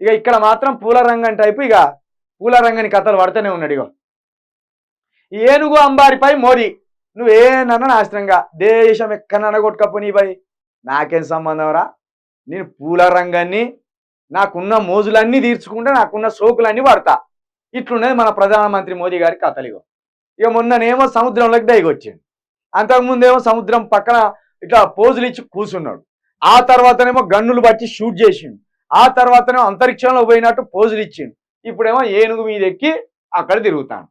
ఇక ఇక్కడ మాత్రం పూల రంగం టైపు ఇక పూల రంగని కథలు పడుతూనే ఉన్నాడు. ఇగో ఏనుగు అంబారిపై మోదీ నువ్వేనన్నా నాశనంగా దేశం ఎక్కడన్నా కొట్టుకపోనీ భయ్ నాకేం సంబంధం రా, నేను పూల రంగాన్ని నాకున్న మోజులన్నీ తీర్చుకుంటే నాకున్న సోకులన్నీ పడతా. ఇట్లున్నది మన ప్రధానమంత్రి మోదీ గారి కథలు. ఇక మొన్ననేమో సముద్రంలోకి దయగొచ్చిండు, అంతకుముందేమో సముద్రం పక్కన ఇట్లా పోజులు ఇచ్చి కూర్చున్నాడు, ఆ తర్వాతనేమో గన్నులు బట్టి షూట్ చేసిండు, ఆ తర్వాతనేమో అంతరిక్షంలో పోయినట్టు పోజులు ఇచ్చిండు, ఇప్పుడేమో ఏనుగు మీద ఎక్కి అక్కడ తిరుగుతాను.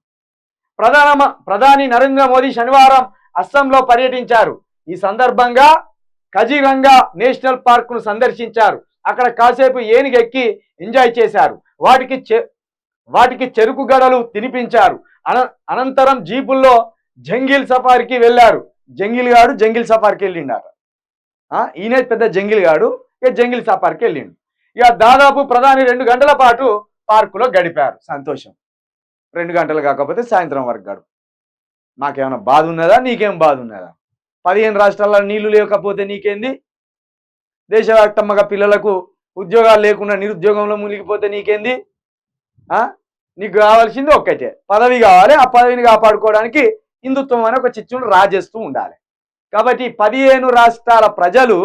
ప్రధాని నరేంద్ర మోదీ శనివారం అస్సాంలో పర్యటించారు. ఈ సందర్భంగా కజిరంగా నేషనల్ పార్క్ ను సందర్శించారు. అక్కడ కాసేపు ఏనుగు ఎక్కి ఎంజాయ్ చేశారు. వాటికి చెరుకు గడలు తినిపించారు. అనంతరం జీపుల్లో జంగిల్ సఫారీకి వెళ్ళారు. జంగిల్ సఫారీకి వెళ్ళిండట. ఈయన పెద్ద జంగిల్ గాడు, ఇక జంగిల్ సఫారీకి వెళ్ళిండు. ఇక దాదాపు ప్రధాని 2 గంటల పాటు పార్కులో గడిపారు. సంతోషం, 2 గంటలు కాకపోతే సాయంత్రం వరకు గడుపు. మాకేమైనా బాధ ఉన్నదా, నీకేం బాధ ఉన్నదా? 15 రాష్ట్రాల్లో నీళ్లు లేకపోతే నీకేంది? దేశవ్యాప్తంగా పిల్లలకు ఉద్యోగాలు లేకుండా నిరుద్యోగంలో మునిగిపోతే నీకేంది? నీకు కావాల్సింది ఒక్కటే, పదవి కావాలి. ఆ పదవిని కాపాడుకోవడానికి హిందుత్వం అనే ఒక చిచ్చును రాజేస్తూ ఉండాలి. కాబట్టి 15 రాష్ట్రాల ప్రజలు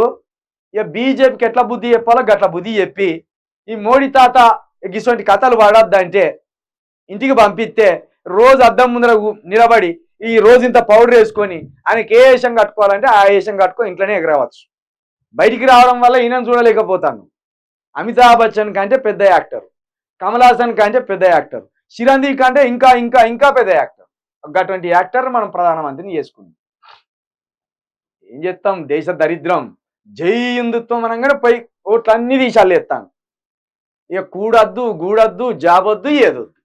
ఇక బీజేపీకి ఎట్లా బుద్ధి చెప్పాలో గట్ల బుద్ధి చెప్పి ఈ మోడీ తాత ఇటువంటి కథలు పడొద్దంటే ఇంటికి పంపిస్తే రోజు అద్దం ముందర నిలబడి ఈ రోజు ఇంత పౌడర్ వేసుకొని ఆయనకి ఏ వేషం కట్టుకోవాలంటే ఆ వేషం కట్టుకొని ఇంట్లోనే ఎగరవచ్చు. బయటికి రావడం వల్ల ఈయనను చూడలేకపోతాను. అమితాబ్ బచ్చన్ కంటే పెద్ద యాక్టర్, కమల్ హాసన్ కంటే పెద్ద యాక్టర్, చిరంజీవి కంటే ఇంకా ఇంకా ఇంకా పెద్ద యాక్టర్. అటువంటి యాక్టర్ మనం ప్రధానమంత్రిని చేసుకుందాం. ఏం చేస్తాం, దేశ దరిద్రం. జై హిందుత్వం అనగానే పై ఓట్లన్నీ తీసాలు ఎత్తాను. ఇక కూడొద్దు, గూడొద్దు, జాబొద్దు, ఏదొద్దు.